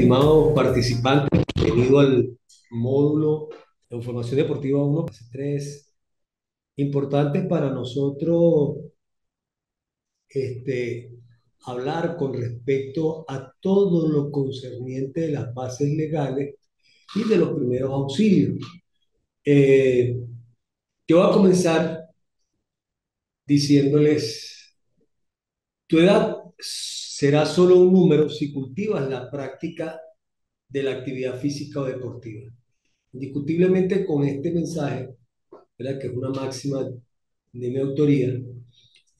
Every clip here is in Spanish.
estimados participantes, bienvenido al módulo de Información Deportiva 1, fase 3. Importante para nosotros este, hablar con respecto a todo lo concerniente de las bases legales y de los primeros auxilios. Eh, yo voy a comenzar diciéndoles, tu edad será solo un número si cultivas la práctica de la actividad física o deportiva. Indiscutiblemente con este mensaje, ¿verdad? Que es una máxima de mi autoría,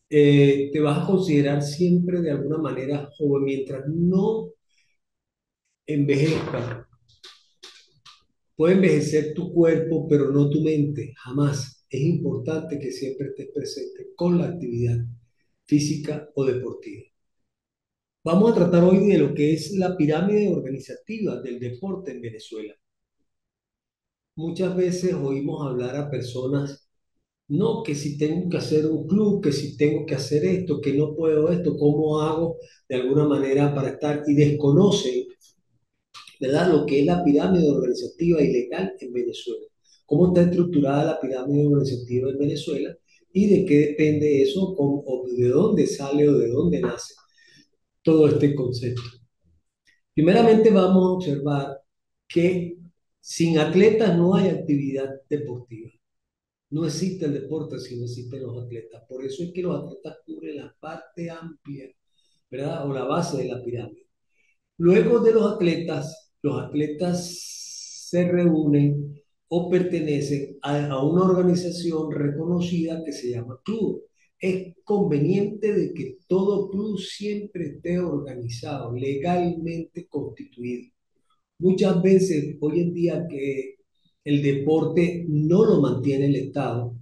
te vas a considerar siempre de alguna manera joven mientras no envejezca. Puede envejecer tu cuerpo, pero no tu mente, jamás. Es importante que siempre estés presente con la actividad física o deportiva. Vamos a tratar hoy de lo que es la pirámide organizativa del deporte en Venezuela. Muchas veces oímos hablar a personas. No, que si tengo que hacer un club, que si tengo que hacer esto, que no puedo esto, ¿cómo hago de alguna manera para estar? Y desconocen, ¿verdad? Lo que es la pirámide organizativa y legal en Venezuela. ¿Cómo está estructurada la pirámide organizativa en Venezuela? ¿Y de qué depende eso? ¿O de dónde sale o de dónde nace todo este concepto? Primeramente vamos a observar que sin atletas no hay actividad deportiva. No existe el deporte si no existen los atletas. Por eso es que los atletas cubren la parte amplia, ¿verdad? O la base de la pirámide. Luego de los atletas se reúnen o pertenecen a una organización reconocida que se llama club. Es conveniente de que todo club siempre esté organizado, legalmente constituido. Muchas veces, hoy en día, que el deporte no lo mantiene el Estado,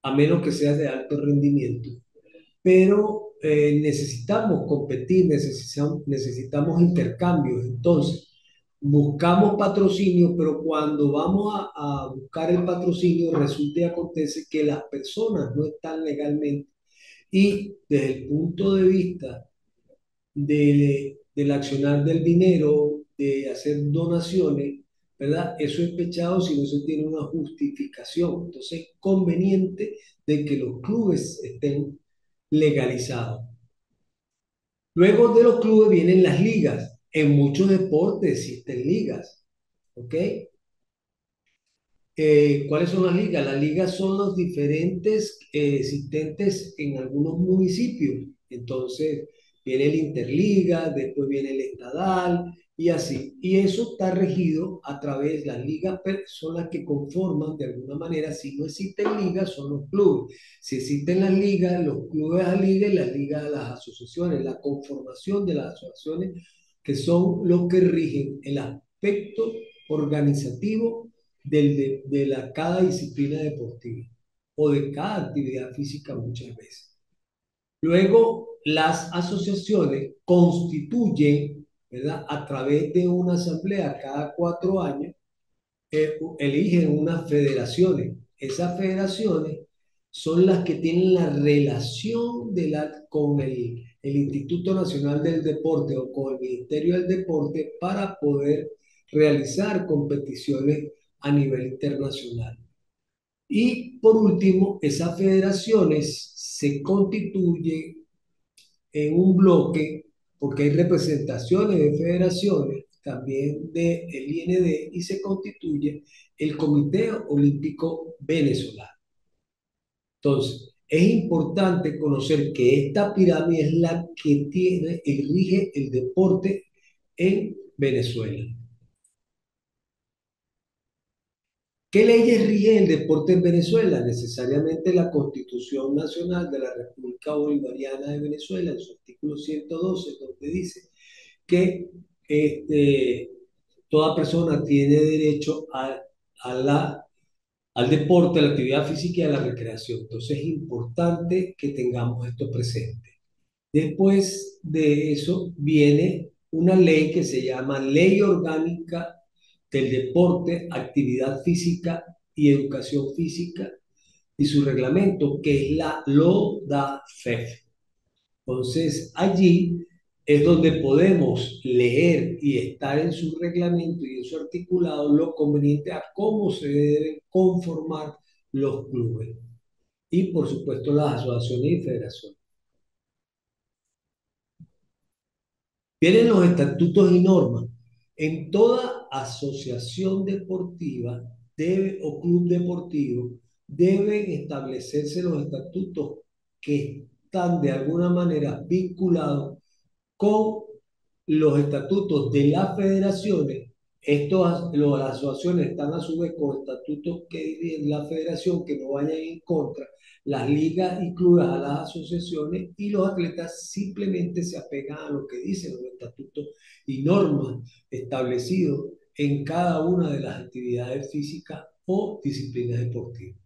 a menos que sea de alto rendimiento, pero necesitamos competir, necesitamos intercambios. Entonces, buscamos patrocinio, pero cuando vamos a buscar el patrocinio, resulta y acontece que las personas no están legalmente. Y desde el punto de vista del accionar del dinero, de hacer donaciones, ¿verdad? Eso es pechado si no se tiene una justificación. Entonces, es conveniente de que los clubes estén legalizados. Luego de los clubes vienen las ligas. En muchos deportes existen ligas, ¿ok? ¿Cuáles son las ligas? Las ligas son los diferentes existentes en algunos municipios. Entonces, viene el Interliga, después viene el Estadal y así. Y eso está regido a través de las ligas, son las que conforman de alguna manera. Si no existen ligas, son los clubes. Si existen las ligas, los clubes a ligas y las ligas a las asociaciones. La conformación de las asociaciones que son los que rigen el aspecto organizativo cada disciplina deportiva o de cada actividad física muchas veces. Luego, las asociaciones constituyen, ¿verdad? A través de una asamblea cada 4 años, eligen unas federaciones. Esas federaciones son las que tienen la relación con el Instituto Nacional del Deporte o con el Ministerio del Deporte para poder realizar competiciones a nivel internacional. Y por último, esas federaciones se constituyen en un bloque, porque hay representaciones de federaciones, también del IND, y se constituye el Comité Olímpico Venezolano. Entonces, es importante conocer que esta pirámide es la que tiene y rige el deporte en Venezuela. ¿Qué leyes rigen el deporte en Venezuela? Necesariamente la Constitución Nacional de la República Bolivariana de Venezuela, en su artículo 112, donde dice que este, toda persona tiene derecho a al deporte, a la actividad física y a la recreación. Entonces es importante que tengamos esto presente. Después de eso viene una ley que se llama Ley Orgánica del Deporte, Actividad Física y Educación Física y su reglamento, que es la LODAFEF. Entonces, allí es donde podemos leer y estar en su reglamento y en su articulado lo conveniente a cómo se deben conformar los clubes y, por supuesto, las asociaciones y federaciones. Vienen los estatutos y normas. En toda asociación deportiva o club deportivo deben establecerse los estatutos que están de alguna manera vinculados con los estatutos de las federaciones. Las asociaciones están a su vez con estatutos que dividen la federación que no vayan en contra, las ligas incluidas a las asociaciones y los atletas simplemente se apegan a lo que dicen los estatutos y normas establecidos en cada una de las actividades físicas o disciplinas deportivas.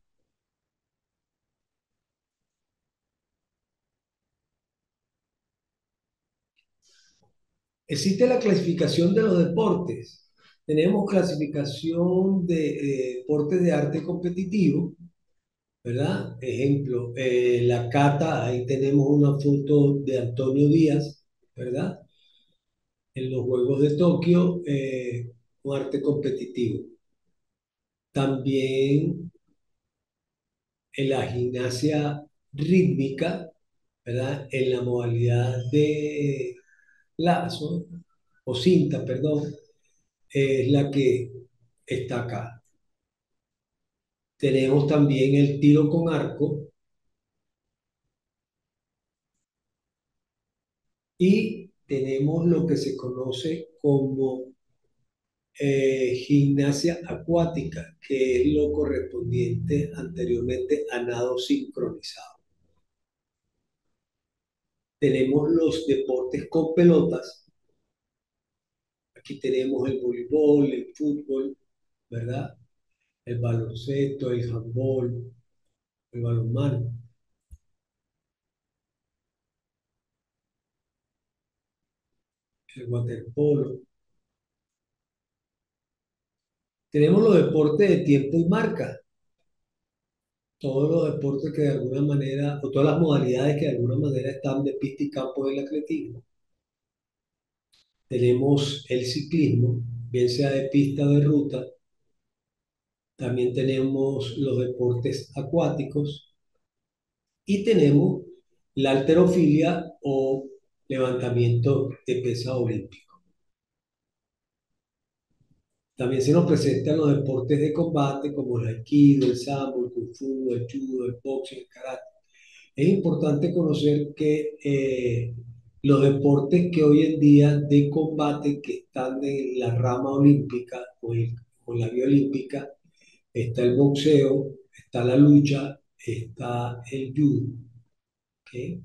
Existe la clasificación de los deportes. Tenemos clasificación de deportes de arte competitivo, ¿verdad? Ejemplo, la cata, ahí tenemos una foto de Antonio Díaz, ¿verdad? En los Juegos de Tokio, un arte competitivo. También en la gimnasia rítmica, ¿verdad? En la modalidad de lazo o cinta, perdón, es la que está acá. Tenemos también el tiro con arco y tenemos lo que se conoce como gimnasia acuática, que es lo correspondiente anteriormente a nado sincronizado. Tenemos los deportes con pelotas. Aquí tenemos el voleibol, el fútbol, ¿verdad? El baloncesto, el handball, el balonmano, el waterpolo. Tenemos los deportes de tiempo y marca, todos los deportes que de alguna manera, o todas las modalidades que de alguna manera están de pista y campo del atletismo. Tenemos el ciclismo, bien sea de pista o de ruta. También tenemos los deportes acuáticos y tenemos la halterofilia o levantamiento de pesa olímpico. También se nos presentan los deportes de combate como el aikido, el sambo, el kung fu, el judo, el boxing, el karate. Es importante conocer que los deportes que hoy en día de combate que están en la rama olímpica o en la vía olímpica, está el boxeo, está la lucha, está el judo. ¿Ok?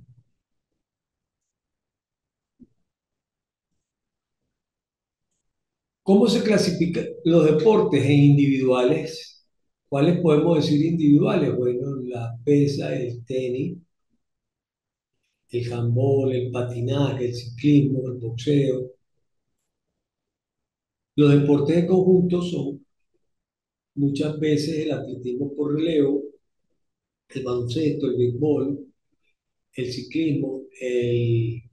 ¿Cómo se clasifican los deportes en individuales? ¿Cuáles podemos decir individuales? Bueno, la pesa, el tenis, el handball, el patinaje, el ciclismo, el boxeo. Los deportes de conjunto son muchas veces el atletismo por relevo, el baloncesto, el béisbol, el ciclismo, el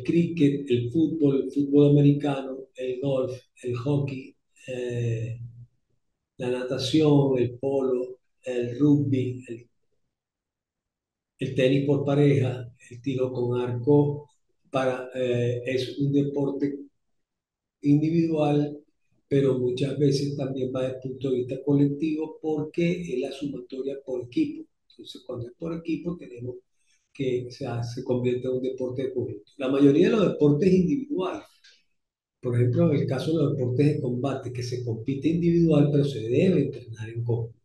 cricket, el fútbol americano, el golf, el hockey, eh, la natación, el polo, el rugby, el tenis por pareja, el tiro con arco es un deporte individual, pero muchas veces también va desde el punto de vista colectivo porque es la sumatoria por equipo. Entonces, cuando es por equipo, tenemos que se convierte en un deporte de conjunto. La mayoría de los deportes individuales, por ejemplo, en el caso de los deportes de combate, que se compite individual, pero se debe entrenar en conjunto.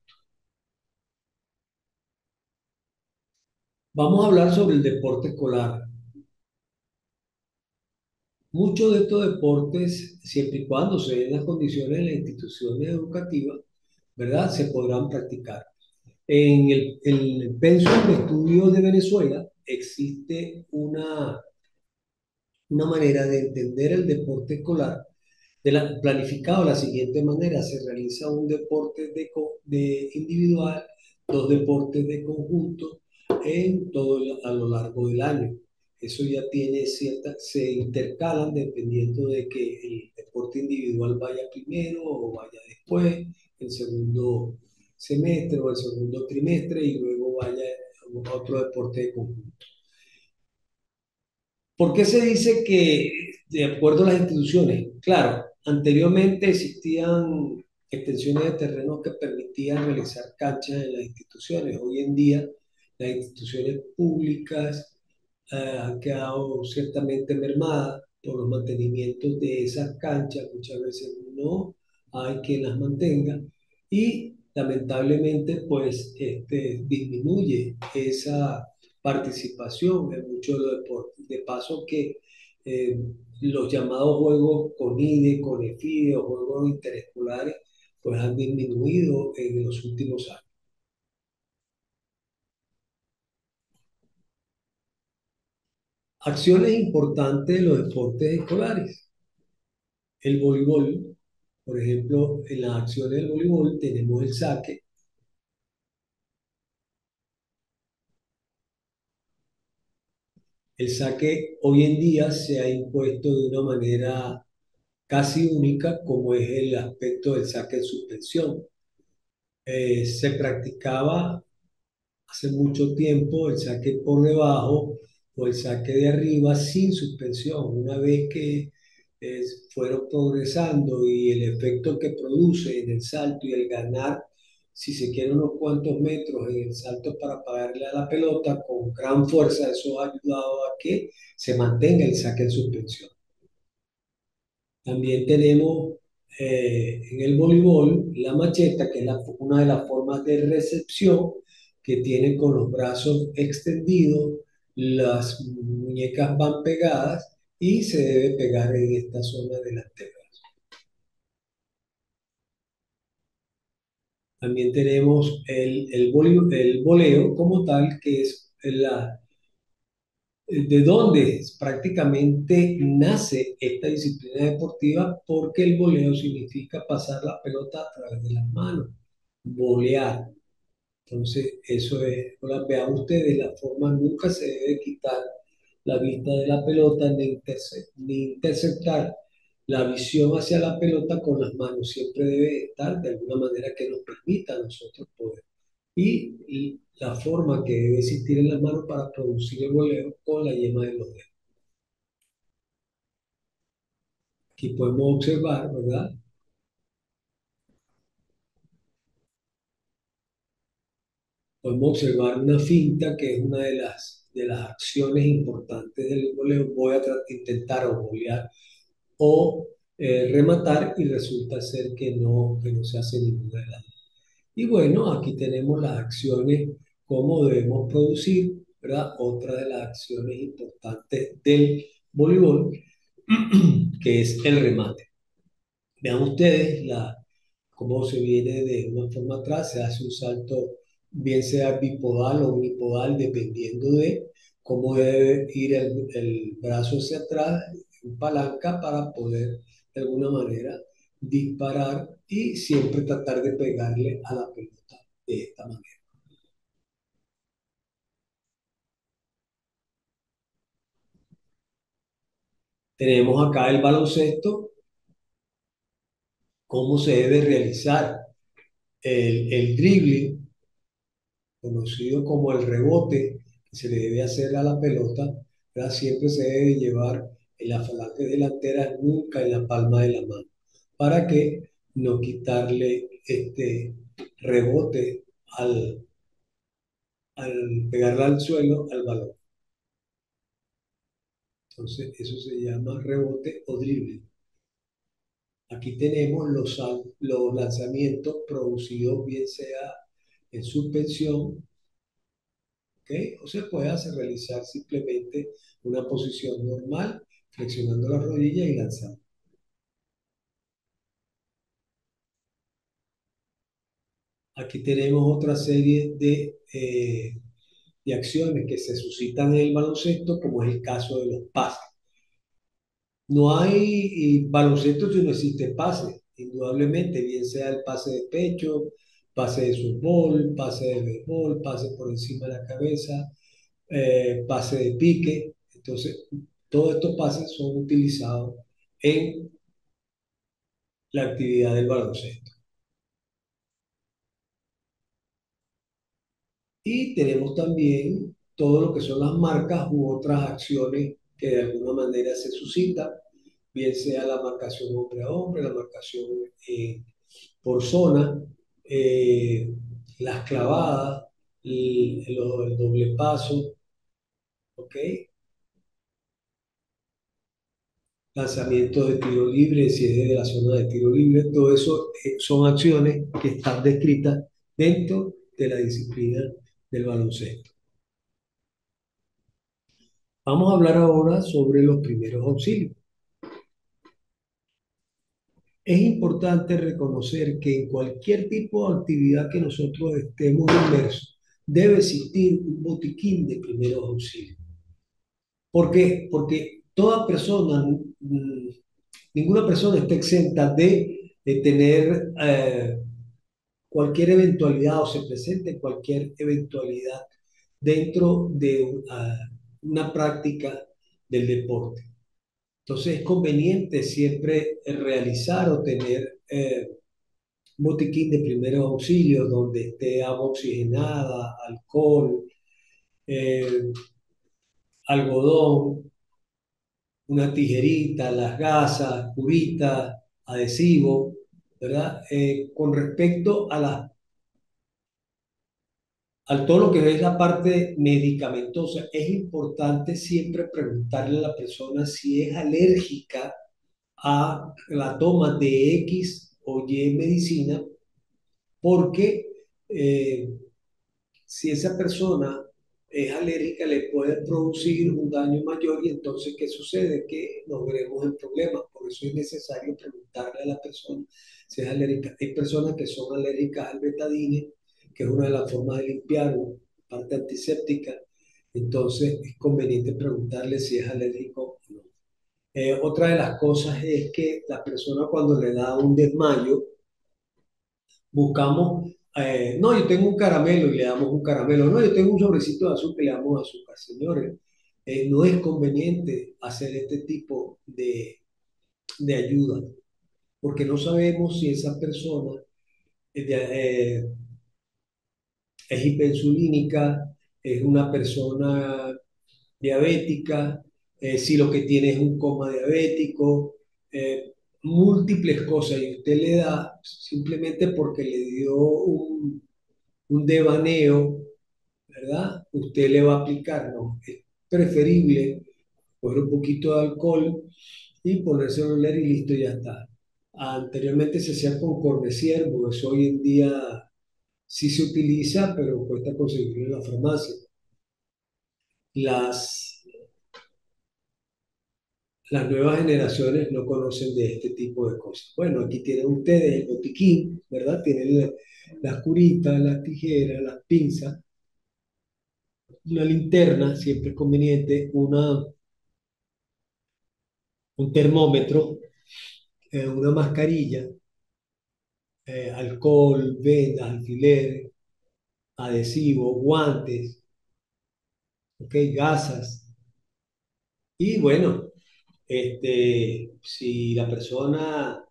Vamos a hablar sobre el deporte escolar. Muchos de estos deportes, siempre y cuando se den las condiciones en las instituciones educativas, ¿verdad? Se podrán practicar. En el Pensum de Estudios de Venezuela existe una manera de entender el deporte escolar planificado de la siguiente manera. Se realiza un deporte de individual, dos deportes de conjunto a lo largo del año. Eso ya tiene cierta, se intercalan dependiendo de que el deporte individual vaya primero o vaya después, el segundo semestre o el segundo trimestre y luego vaya a otro deporte de conjunto. ¿Por qué se dice que, de acuerdo a las instituciones? Claro, anteriormente existían extensiones de terrenos que permitían realizar canchas en las instituciones. Hoy en día, las instituciones públicas han quedado ciertamente mermadas por los mantenimientos de esas canchas. Muchas veces no hay quien las mantenga y lamentablemente, pues, disminuye esa participación en muchos de los deportes. De paso que eh, los llamados juegos CONIDE, CONEFIDE o juegos interescolares, pues han disminuido en los últimos años. Acciones importantes de los deportes escolares. El voleibol, por ejemplo, en las acciones del voleibol tenemos el saque. El saque hoy en día se ha impuesto de una manera casi única, como es el aspecto del saque en suspensión. Se practicaba hace mucho tiempo el saque por debajo o el saque de arriba sin suspensión. Una vez que eh, fueron progresando y el efecto que produce en el salto y el ganar, si se quiere, unos cuantos metros en el salto para pagarle a la pelota con gran fuerza, eso ha ayudado a que se mantenga el saque en suspensión. También tenemos en el voleibol la macheta, que es una de las formas de recepción que tiene con los brazos extendidos, las muñecas van pegadas y se debe pegar en esta zona delantera. También tenemos el voleo como tal, que es de dónde prácticamente nace esta disciplina deportiva, porque el voleo significa pasar la pelota a través de las manos, volear. Entonces, eso es, ahora vean ustedes, la forma nunca se debe quitar la vista de la pelota ni interceptar la visión hacia la pelota con las manos. Siempre debe estar de alguna manera que nos permita a nosotros poder y la forma que debe existir en las manos para producir el voleo con la yema de los dedos. Aquí podemos observar, ¿verdad? Podemos observar una finta que es una de las acciones importantes del voleo. Voy a intentar o volear o rematar y resulta ser que no se hace ninguna de las dos. Y bueno, aquí tenemos las acciones, cómo debemos producir, ¿verdad? Otra de las acciones importantes del voleibol, que es el remate. Vean ustedes cómo se viene de una forma atrás, se hace un salto, bien sea bipodal o unipodal, dependiendo de cómo debe ir el brazo hacia atrás, en palanca, para poder de alguna manera disparar y siempre tratar de pegarle a la pelota de esta manera. Tenemos acá el baloncesto, cómo se debe realizar el dribbling, conocido como el rebote que se le debe hacer a la pelota, ¿verdad? Siempre se debe llevar en la falange delantera, nunca en la palma de la mano, para que no quitarle este rebote al pegarla al suelo al balón. Entonces, eso se llama rebote o drible. Aquí tenemos los lanzamientos producidos, bien sea en suspensión, ¿ok? O se puede hacer realizar simplemente una posición normal, flexionando la rodilla y lanzando. Aquí tenemos otra serie de acciones que se suscitan en el baloncesto, como es el caso de los pases. No hay baloncesto si no existe pase, indudablemente, bien sea el pase de pecho, pase de fútbol, pase de béisbol, pase por encima de la cabeza, pase de pique. Entonces, todos estos pases son utilizados en la actividad del baloncesto. Y tenemos también todo lo que son las marcas u otras acciones que de alguna manera se suscitan, bien sea la marcación hombre a hombre, la marcación por zona, eh, las clavadas, el doble paso, ¿ok? Lanzamientos de tiro libre, si es de la zona de tiro libre, todo eso son acciones que están descritas dentro de la disciplina del baloncesto. Vamos a hablar ahora sobre los primeros auxilios. Es importante reconocer que en cualquier tipo de actividad que nosotros estemos inmersos, debe existir un botiquín de primeros auxilios. ¿Por qué? Porque toda persona, ninguna persona está exenta de tener cualquier eventualidad o se presente cualquier eventualidad dentro de una práctica del deporte. Entonces es conveniente siempre realizar o tener un botiquín de primeros auxilios donde esté agua oxigenada, alcohol, eh, algodón, una tijerita, las gasas, curitas, adhesivo, ¿verdad? Con respecto a todo lo que es la parte medicamentosa, es importante siempre preguntarle a la persona si es alérgica a la toma de X o Y medicina, porque si esa persona es alérgica, le puede producir un daño mayor y entonces, ¿qué sucede? Que nos veremos en problemas. Por eso es necesario preguntarle a la persona si es alérgica. Hay personas que son alérgicas al betadine, que es una de las formas de limpiar, parte antiséptica. Entonces, es conveniente preguntarle si es alérgico o no. Otra de las cosas es que la persona cuando le da un desmayo, buscamos, no, yo tengo un caramelo y le damos un caramelo, no, yo tengo un sobrecito de azúcar y le damos azúcar. Señores, no es conveniente hacer este tipo de ayuda, porque no sabemos si esa persona eh, es hiperinsulínica, es una persona diabética, si lo que tiene es un coma diabético, múltiples cosas, y usted le da simplemente porque le dio un devaneo, ¿verdad? Usted le va a aplicar, ¿no? Es preferible coger un poquito de alcohol y ponerse a oler y listo, ya está. Anteriormente se hacía con Corne Ciervo, eso hoy en día sí se utiliza, pero cuesta conseguirlo en la farmacia. Las, las nuevas generaciones no conocen de este tipo de cosas. Bueno, aquí tienen ustedes el botiquín, ¿verdad? Tienen las curitas, las tijeras, las pinzas, una linterna, siempre es conveniente, un termómetro, una mascarilla, alcohol, vendas, alfileres, adhesivos, guantes, ¿ok? Gasas. Y bueno, si la persona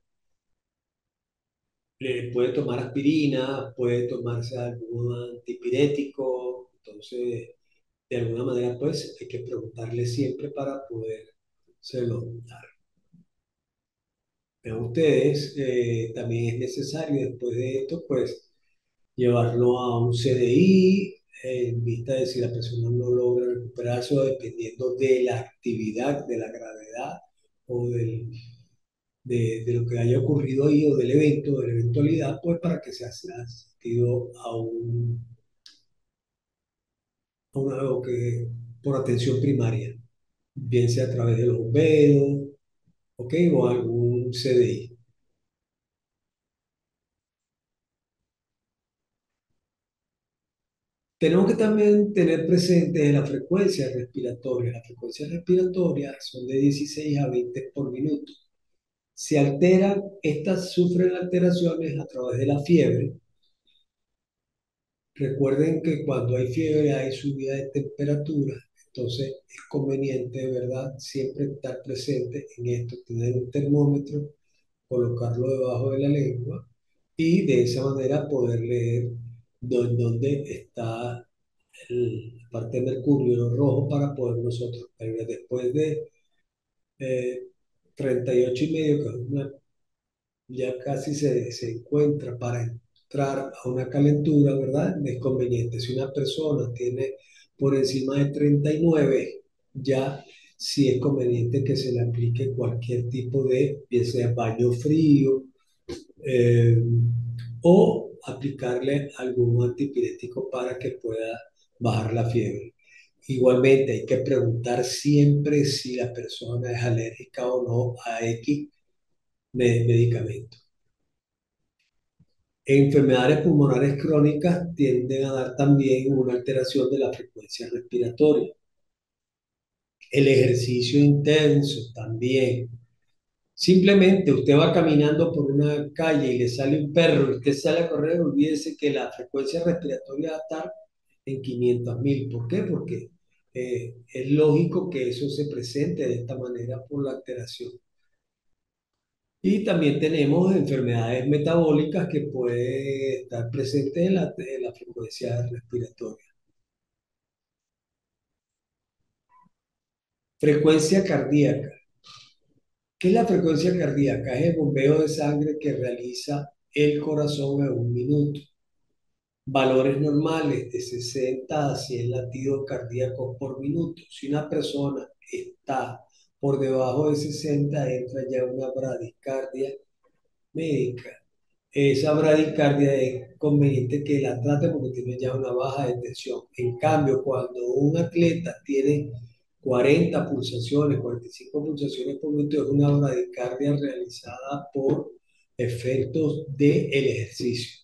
puede tomar aspirina, puede tomarse algún antipirético, entonces de alguna manera pues hay que preguntarle siempre para poder hacerlo. Vean ustedes, también es necesario después de esto pues llevarlo a un CDI en vista de si la persona no logra recuperarse o dependiendo de la actividad, de la gravedad o de lo que haya ocurrido ahí o del evento, de la eventualidad, pues para que sea asistido o que, por atención primaria, bien sea a través de los bomberos, ¿ok? O algún CDI. Tenemos que también tener presente la frecuencia respiratoria. Las frecuencias respiratorias son de 16 a 20 por minuto. Se alteran, estas sufren alteraciones a través de la fiebre. Recuerden que cuando hay fiebre hay subida de temperatura. Entonces, es conveniente, de verdad, siempre estar presente en esto, tener un termómetro, colocarlo debajo de la lengua y de esa manera poder leer dónde está la parte de mercurio, lo rojo, para poder nosotros, después de eh, 38,5, que es ya casi se encuentra para entrar a una calentura, ¿verdad? Es conveniente. Si una persona tiene por encima de 39, ya sí es conveniente que se le aplique cualquier tipo de, bien sea baño frío, eh, o aplicarle algún antipirético para que pueda bajar la fiebre. Igualmente, hay que preguntar siempre si la persona es alérgica o no a X medicamento. Enfermedades pulmonares crónicas tienden a dar también una alteración de la frecuencia respiratoria. El ejercicio intenso también. Simplemente usted va caminando por una calle y le sale un perro y usted sale a correr, olvídese que la frecuencia respiratoria va a estar en 500.000. ¿Por qué? Porque es lógico que eso se presente de esta manera por la alteración. Y también tenemos enfermedades metabólicas que pueden estar presentes en la frecuencia respiratoria. Frecuencia cardíaca. ¿Qué es la frecuencia cardíaca? Es el bombeo de sangre que realiza el corazón en un minuto. Valores normales de 60 a 100 latidos cardíacos por minuto. Si una persona está por debajo de 60, entra ya una bradicardia médica. Esa bradicardia es conveniente que la trate porque tiene ya una baja de tensión. En cambio, cuando un atleta tiene 40 pulsaciones, 45 pulsaciones por minuto, es una bradicardia realizada por efectos del ejercicio,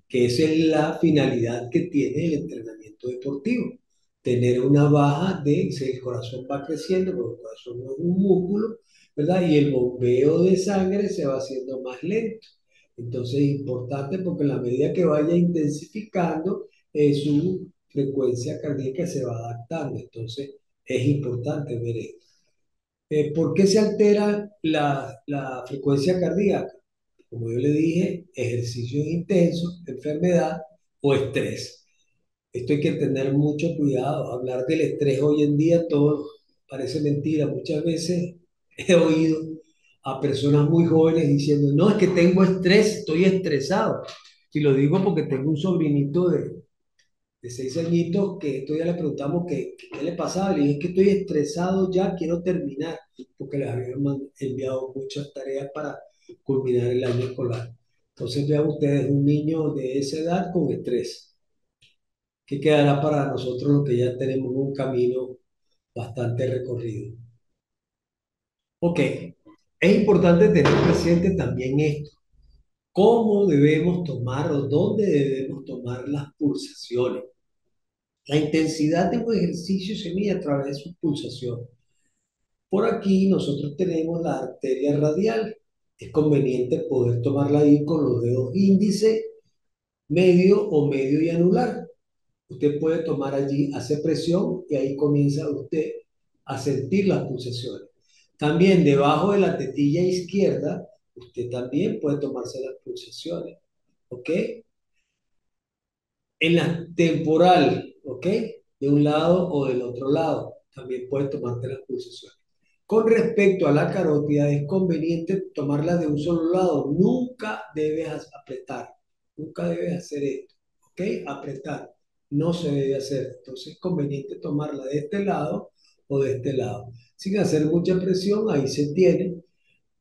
que esa es la finalidad que tiene el entrenamiento deportivo. Tener una baja de, si el corazón va creciendo, porque el corazón no es un músculo, ¿verdad? Y el bombeo de sangre se va haciendo más lento. Entonces es importante porque en la medida que vaya intensificando, su frecuencia cardíaca se va adaptando. Entonces es importante ver esto. ¿Por qué se altera la frecuencia cardíaca? Como yo le dije, ejercicios intensos, enfermedad o estrés. Esto hay que tener mucho cuidado. Hablar del estrés hoy en día todo parece mentira. Muchas veces he oído a personas muy jóvenes diciendo, no, es que tengo estrés, estoy estresado. Y lo digo porque tengo un sobrinito de 6 añitos que esto ya le preguntamos qué le pasaba. Le dije, es que estoy estresado ya, quiero terminar, porque les habían enviado muchas tareas para culminar el año escolar. Entonces vean ustedes un niño de esa edad con estrés, que quedará para nosotros los que ya tenemos un camino bastante recorrido. Ok, es importante tener presente también esto, cómo debemos tomar o dónde debemos tomar las pulsaciones. La intensidad de un ejercicio se mide a través de sus pulsaciones. Por aquí nosotros tenemos la arteria radial. Es conveniente poder tomarla ahí con los dedos índice, medio o medio y anular. Usted puede tomar allí, hace presión y ahí comienza usted a sentir las pulsaciones. También debajo de la tetilla izquierda, usted también puede tomarse las pulsaciones. ¿Ok? En la temporal, ¿ok? De un lado o del otro lado, también puedes tomarte las pulsaciones. Con respecto a la carótida, es conveniente tomarla de un solo lado. Nunca debes apretar, nunca debes hacer esto, ¿ok? Apretar, no se debe hacer. Entonces es conveniente tomarla de este lado o de este lado. Sin hacer mucha presión, ahí se tiene.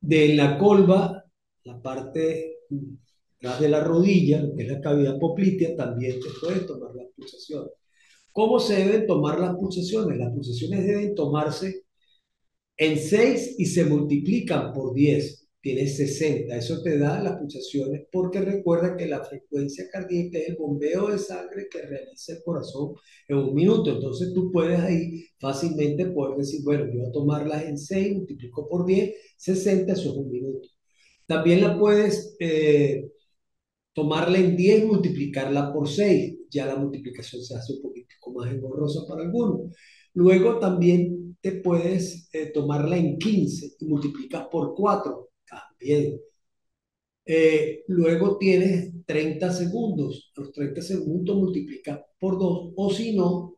De la colva, la parte tras de la rodilla, lo que es la cavidad poplitea, también te puedes tomar las pulsaciones. ¿Cómo se deben tomar las pulsaciones? Las pulsaciones deben tomarse en 6 y se multiplican por 10. Tienes 60. Eso te da las pulsaciones porque recuerda que la frecuencia cardíaca es el bombeo de sangre que realiza el corazón en un minuto. Entonces tú puedes ahí fácilmente poder decir, bueno, yo voy a tomarlas en 6, multiplico por 10, 60, eso es un minuto. También la puedes tomarla en 10 y multiplicarla por 6. Ya la multiplicación se hace un poquito más engorrosa para algunos. Luego también te puedes tomarla en 15 y multiplicas por 4 también. Luego tienes 30 segundos. Los 30 segundos multiplicas por 2 o si no,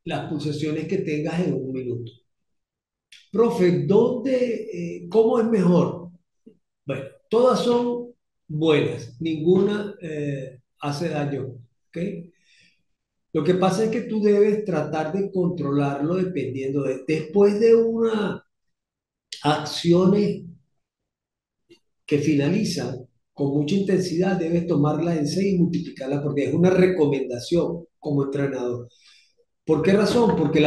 las pulsaciones que tengas en un minuto. Profe, cómo es mejor? Bueno, todas son buenas, ninguna hace daño, ¿ok? Lo que pasa es que tú debes tratar de controlarlo dependiendo después de una acciones que finalizan con mucha intensidad, debes tomarla en 6 y multiplicarla porque es una recomendación como entrenador. ¿Por qué razón? Porque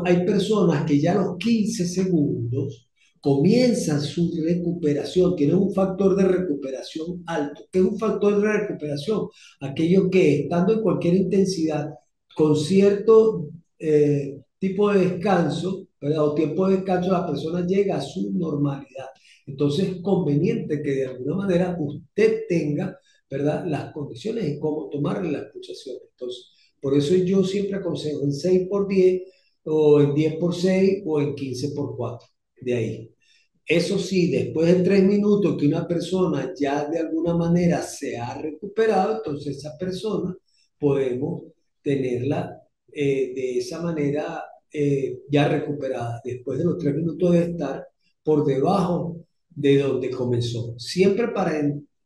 hay personas que ya a los 15 segundos comienzan su recuperación, tienen un factor de recuperación alto. ¿Qué es un factor de recuperación? Aquello que estando en cualquier intensidad, con cierto tipo de descanso, ¿verdad? O tiempo de descanso, la persona llega a su normalidad. Entonces es conveniente que de alguna manera usted tenga, ¿verdad?, las condiciones de cómo tomar las pulsaciones. Entonces, por eso yo siempre aconsejo en 6 por 10 o en 10 por 6 o en 15 por 4. De ahí. Eso sí, después de 3 minutos que una persona ya de alguna manera se ha recuperado, entonces esa persona podemos tenerla de esa manera ya recuperada. Después de los 3 minutos de estar por debajo de donde comenzó. Siempre para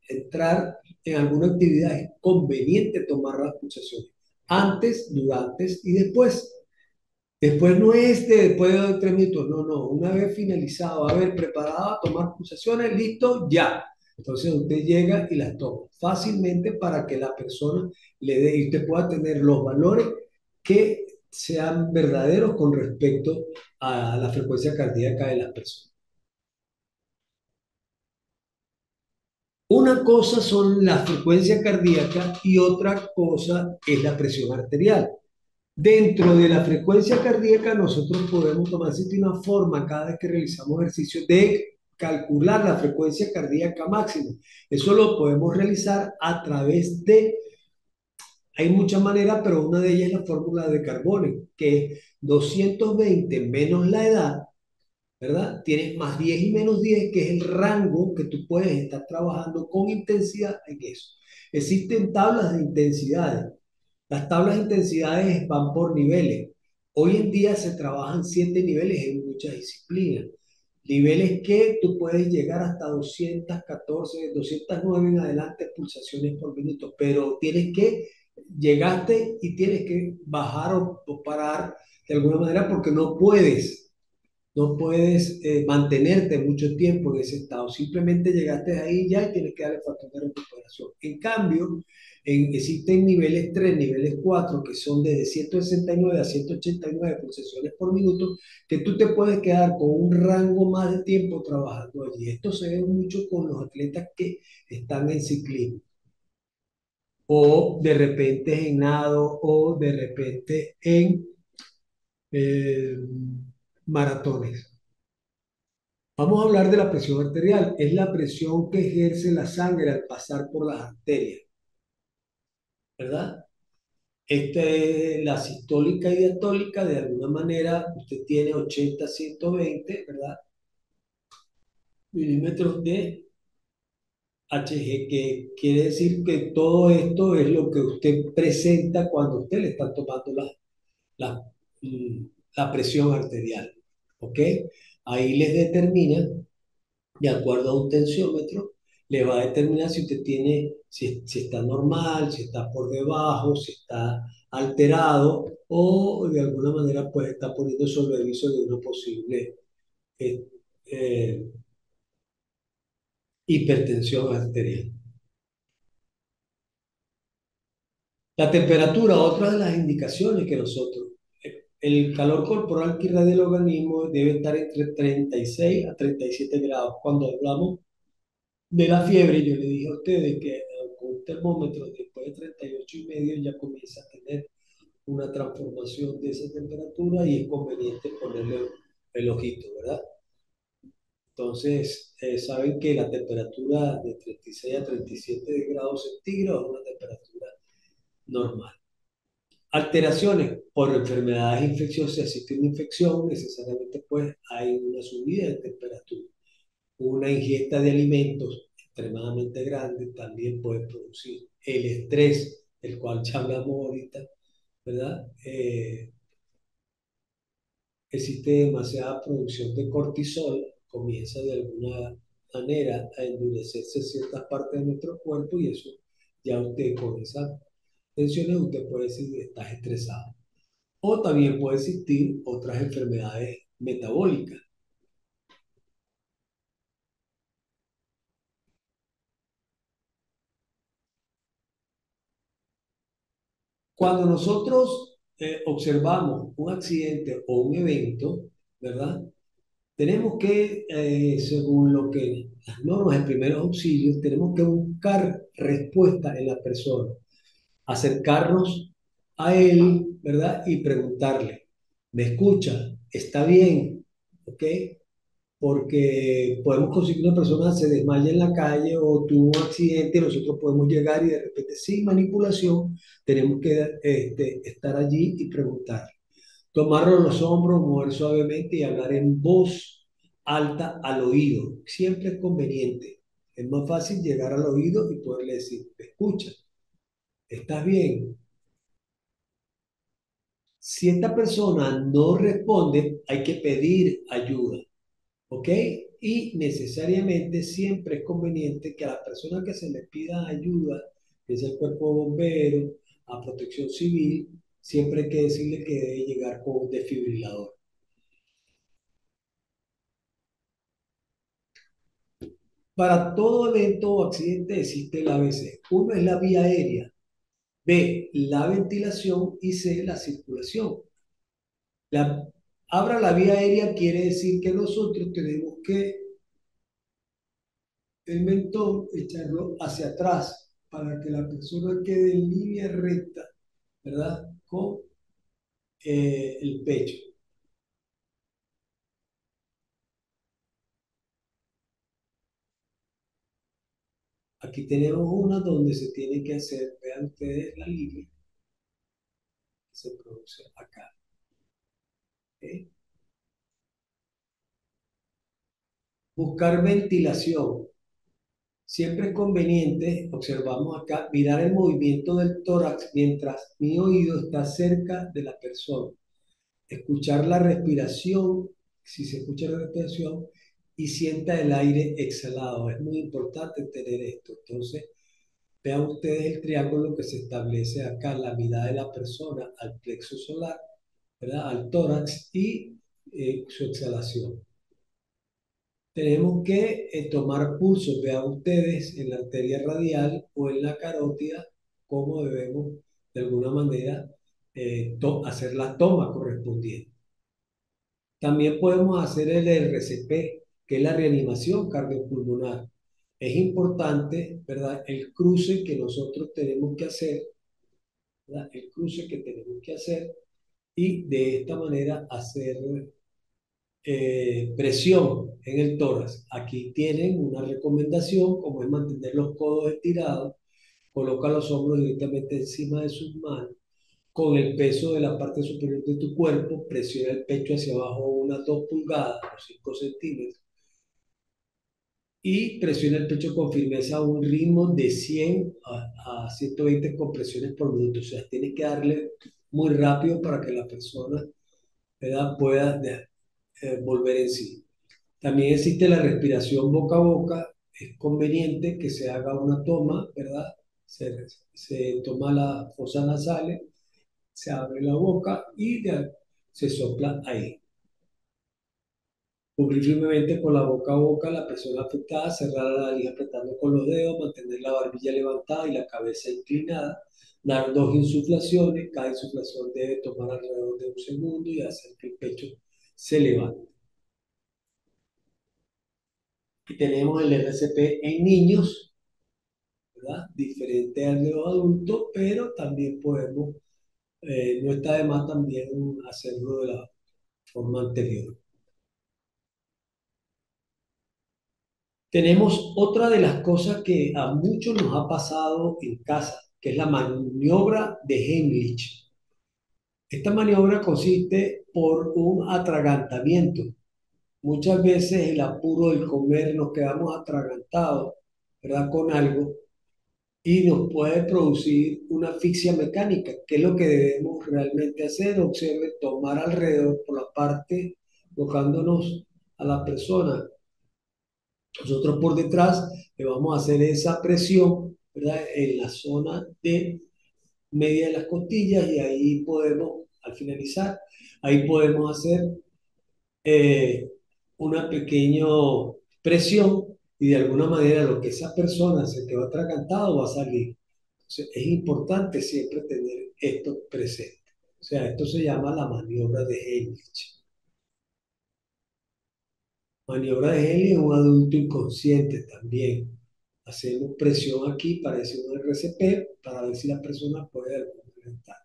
entrar en alguna actividad es conveniente tomar las pulsaciones antes, durante y después. Después no es después de 3 minutos, no, no. Una vez finalizado, a ver, preparado a tomar pulsaciones, listo, ya. Entonces usted llega y las toma fácilmente para que la persona le dé y usted pueda tener los valores que sean verdaderos con respecto a la frecuencia cardíaca de las personas. Una cosa son la frecuencia cardíaca y otra cosa es la presión arterial. Dentro de la frecuencia cardíaca, nosotros podemos tomar, existe una forma cada vez que realizamos ejercicio de calcular la frecuencia cardíaca máxima. Eso lo podemos realizar a través de, hay muchas maneras, pero una de ellas es la fórmula de Carbone, que es 220 menos la edad, ¿verdad? Tienes más 10 y menos 10 que es el rango que tú puedes estar trabajando con intensidad en eso. Existen tablas de intensidades. Las tablas de intensidades van por niveles. Hoy en día se trabajan 7 niveles en muchas disciplinas. Niveles que tú puedes llegar hasta 214, 209 en adelante pulsaciones por minuto, pero llegaste y tienes que bajar o parar de alguna manera porque no puedes mantenerte mucho tiempo en ese estado. Simplemente llegaste ahí ya y tienes que darle factor de recuperación. En cambio, existen niveles 3, niveles 4, que son desde 169 a 189 pulsaciones por minuto, que tú te puedes quedar con un rango más de tiempo trabajando allí. Esto se ve mucho con los atletas que están en ciclismo, o de repente en nado, o de repente en eh, maratones. Vamos a hablar de la presión arterial. Es la presión que ejerce la sangre al pasar por las arterias, ¿verdad? Esta es la sistólica y diastólica. De alguna manera, usted tiene 80, 120, ¿verdad? Milímetros de Hg, que quiere decir que todo esto es lo que usted presenta cuando usted le está tomando la, mm, la presión arterial, ¿ok? Ahí les determina de acuerdo a un tensiómetro, le va a determinar si usted tiene, si está normal, si está por debajo, si está alterado o de alguna manera pues está poniendo sobre aviso de una posible eh, eh, hipertensión arterial. La temperatura, otra de las indicaciones que el calor corporal que irradia el organismo debe estar entre 36 a 37 grados. Cuando hablamos de la fiebre, yo le dije a ustedes que con un termómetro después de 38,5 ya comienza a tener una transformación de esa temperatura y es conveniente ponerle el ojito, ¿verdad? Entonces, saben que la temperatura de 36 a 37 grados centígrados es una temperatura normal. Alteraciones por enfermedades infecciosas. Si existe una infección, necesariamente pues hay una subida de temperatura. Una ingesta de alimentos extremadamente grande también puede producir el estrés, del cual ya hablamos ahorita, ¿verdad? Existe demasiada producción de cortisol, comienza de alguna manera a endurecerse ciertas partes de nuestro cuerpo y eso ya usted con esas tensiones usted puede decir que estás estresado. O también puede existir otras enfermedades metabólicas. Cuando nosotros observamos un accidente o un evento, ¿verdad? Tenemos que, según lo que las normas de primeros auxilios, tenemos que buscar respuesta en la persona, acercarnos a él, ¿verdad? Y preguntarle, ¿me escucha? ¿Está bien? ¿Ok? Porque podemos conseguir una persona se desmaya en la calle o tuvo un accidente, nosotros podemos llegar y de repente sin manipulación tenemos que estar allí y preguntar. Tomarlo en los hombros, mover suavemente y hablar en voz alta al oído. Siempre es conveniente. Es más fácil llegar al oído y poderle decir, escucha, ¿estás bien? Si esta persona no responde, hay que pedir ayuda. ¿Ok? Y necesariamente siempre es conveniente que a la persona que se le pida ayuda, que es el cuerpo de bomberos, a protección civil, siempre hay que decirle que debe llegar con un desfibrilador. Para todo evento o accidente existe el ABC. Uno es la vía aérea, B, la ventilación y C, la circulación. La, abra la vía aérea quiere decir que nosotros tenemos que el mentón, echarlo hacia atrás para que la persona quede en línea recta, ¿verdad? Con el pecho. Aquí tenemos una donde se tiene que hacer, vean ustedes la línea que se produce acá. ¿Ok? Buscar ventilación. Siempre es conveniente, observamos acá, mirar el movimiento del tórax mientras mi oído está cerca de la persona. Escuchar la respiración, si se escucha la respiración, y sienta el aire exhalado. Es muy importante tener esto. Entonces, vean ustedes el triángulo que se establece acá, la mirada de la persona al plexo solar, ¿verdad? Al tórax y su exhalación. Tenemos que tomar pulsos, vean ustedes en la arteria radial o en la carótida, cómo debemos de alguna manera hacer la toma correspondiente. También podemos hacer el RCP, que es la reanimación cardiopulmonar. Es importante, ¿verdad? El cruce que nosotros tenemos que hacer, ¿verdad? El cruce que tenemos que hacer y de esta manera hacer presión en el tórax. Aquí tienen una recomendación, como es mantener los codos estirados, coloca los hombros directamente encima de sus manos, con el peso de la parte superior de tu cuerpo, presiona el pecho hacia abajo unas 2 pulgadas o 5 centímetros y presiona el pecho con firmeza a un ritmo de 100 a 120 compresiones por minuto. O sea, tienes que darle muy rápido para que la persona, ¿verdad?, pueda volver en sí. También existe la respiración boca a boca. Es conveniente que se haga una toma, ¿verdad? Se toma las fosas nasales, se abre la boca y se sopla ahí. Cubrir firmemente con la boca a boca a la persona afectada, cerrar la nariz apretando con los dedos, mantener la barbilla levantada y la cabeza inclinada, dar 2 insuflaciones, cada insuflación debe tomar alrededor de un segundo y hacer que el pecho se levante. Y tenemos el RCP en niños, ¿verdad? Diferente al de los adultos, pero también podemos, no está de más también hacerlo de la forma anterior. Tenemos otra de las cosas que a muchos nos ha pasado en casa, que es la maniobra de Heimlich. Esta maniobra consiste por un atragantamiento. Muchas veces el apuro del comer nos quedamos atragantados, ¿verdad? Con algo y nos puede producir una asfixia mecánica. ¿Qué es lo que debemos realmente hacer? Observe, tomar alrededor por la parte, tocándonos a la persona. Nosotros por detrás le vamos a hacer esa presión, ¿verdad? En la zona de media de las costillas y ahí podemos, al finalizar, ahí podemos hacer eh, una pequeña presión y de alguna manera lo que esa persona se quedó atragantado va a salir. Entonces, es importante siempre tener esto presente. O sea, esto se llama la maniobra de Heimlich. Maniobra de Heimlich es un adulto inconsciente también. Hacemos presión aquí, parece un RCP, para ver si la persona puede de alguna manera estar.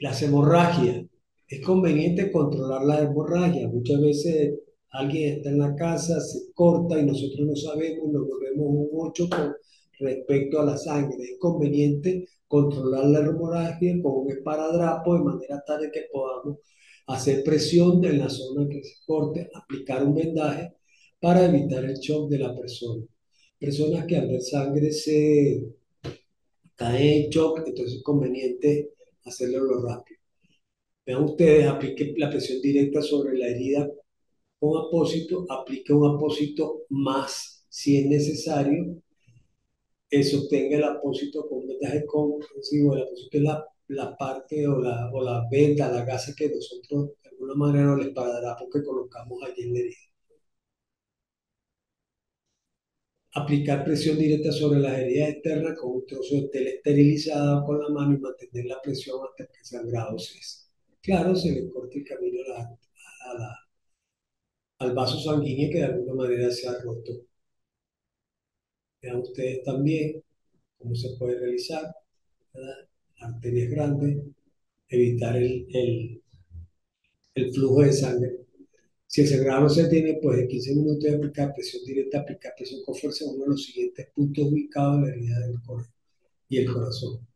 Las hemorragias. Es conveniente controlar la hemorragia. Muchas veces alguien está en la casa, se corta y nosotros no sabemos, nos volvemos un 8 con respecto a la sangre. Es conveniente controlar la hemorragia con un esparadrapo de manera tal de que podamos hacer presión en la zona que se corte, aplicar un vendaje para evitar el shock de la persona. Personas que al ver sangre se caen en shock, entonces es conveniente hacerlo lo rápido. Vean ustedes, aplique la presión directa sobre la herida con apósito, aplique un apósito más si es necesario, sostenga el apósito con un vendaje compresivo. El apósito es la parte o la venda, la gasa que nosotros de alguna manera les parará porque colocamos allí en la herida. Aplicar presión directa sobre las heridas externas con un trozo de tela esterilizada con la mano y mantener la presión hasta que el sangrado cese. Claro, se le corta el camino al vaso sanguíneo que de alguna manera se ha roto. Vean ustedes también cómo se puede realizar, ¿verdad? Arterias grandes, evitar el flujo de sangre. Si el sangrado no se tiene, pues en 15 minutos de aplicar presión directa, aplicar presión con fuerza en uno de los siguientes puntos ubicados en la herida del corazón y el corazón.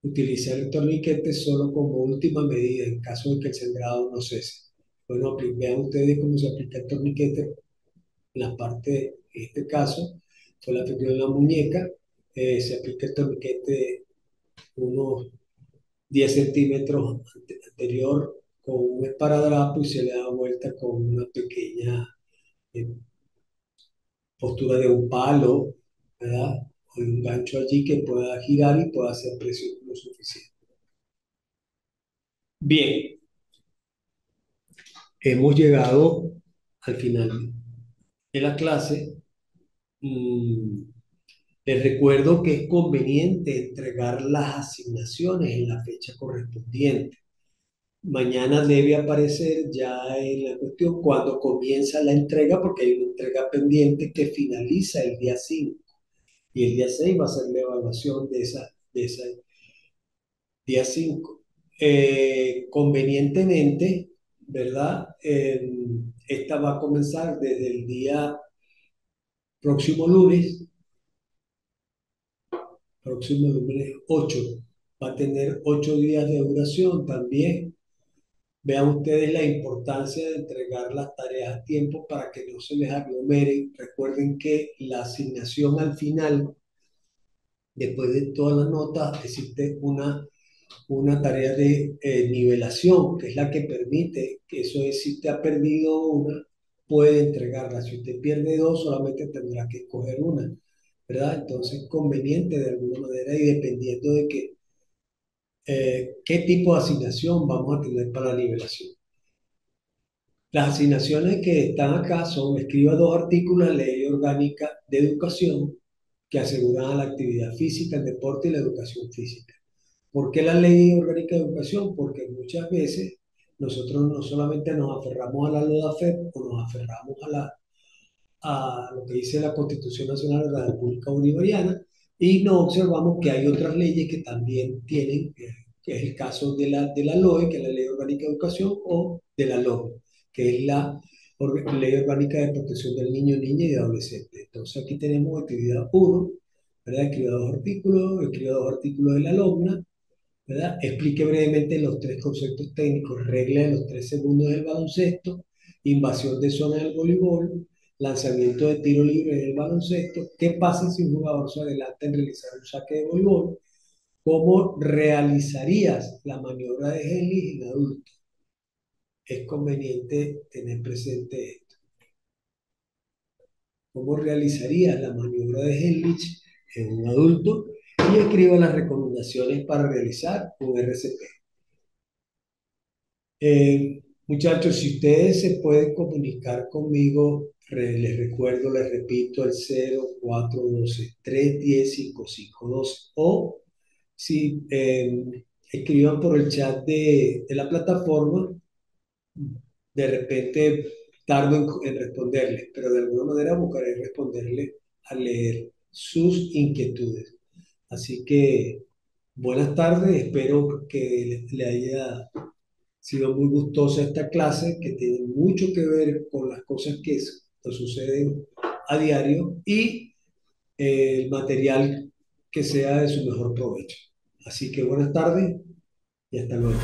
Utilizar el torniquete solo como última medida en caso de que el sangrado no cese. Bueno, vean ustedes cómo se aplica el torniquete en la parte, en este caso, fue la fractura en la muñeca, se aplica el torniquete unos 10 centímetros anterior con un esparadrapo y se le da vuelta con una pequeña eh, postura de un palo, ¿verdad? O un gancho allí que pueda girar y pueda hacer presión lo suficiente. Bien, hemos llegado al final de la clase. Mm, Les recuerdo que es conveniente entregar las asignaciones en la fecha correspondiente. Mañana debe aparecer ya en la cuestión cuando comienza la entrega, porque hay una entrega pendiente que finaliza el día 5 y el día 6 va a ser la evaluación de ese día 5. Convenientemente, ¿verdad? Esta va a comenzar desde el día próximo lunes, próximo lunes 8. Va a tener 8 días de duración también. Vean ustedes la importancia de entregar las tareas a tiempo para que no se les aglomeren. Recuerden que la asignación al final, después de todas las notas, existe una tarea de nivelación, que es la que permite que eso es, si usted ha perdido una, puede entregarla. Si usted pierde dos, solamente tendrá que escoger una, ¿verdad? Entonces, conveniente de alguna manera y dependiendo de qué tipo de asignación vamos a tener para la nivelación. Las asignaciones que están acá son, escriba 2 artículos de ley orgánica de educación que aseguran la actividad física, el deporte y la educación física. ¿Por qué la ley orgánica de educación? Porque muchas veces nosotros no solamente nos aferramos a la LODAFEP o nos aferramos a lo que dice la Constitución Nacional de la República Bolivariana y no observamos que hay otras leyes que también tienen, que es el caso de la LOE, que es la Ley Orgánica de Educación, o de la LOM, que es la Ley Orgánica de Protección del Niño, Niña y Adolescente. Entonces aquí tenemos actividad 1, ¿verdad? Escribió 2 artículos, escribió 2 artículos de la LOMNA, ¿verdad? Explique brevemente los tres conceptos técnicos, regla de los 3 segundos del baloncesto, invasión de zona del voleibol, lanzamiento de tiro libre del baloncesto, qué pasa si un jugador se adelanta en realizar un saque de voleibol, cómo realizarías la maniobra de Henley en adulto. Es conveniente tener presente esto. ¿Cómo realizarías la maniobra de Henley en un adulto? Y escriba las recomendaciones para realizar un RCP. Muchachos, si ustedes se pueden comunicar conmigo, les recuerdo, les repito, el 0412-310-5512 o si escriban por el chat de la plataforma, de repente tardo en responderles, pero de alguna manera buscaré responderles al leer sus inquietudes. Así que buenas tardes, espero que le haya sido muy gustosa esta clase, que tiene mucho que ver con las cosas que nos suceden a diario y el material que sea de su mejor provecho. Así que buenas tardes y hasta luego.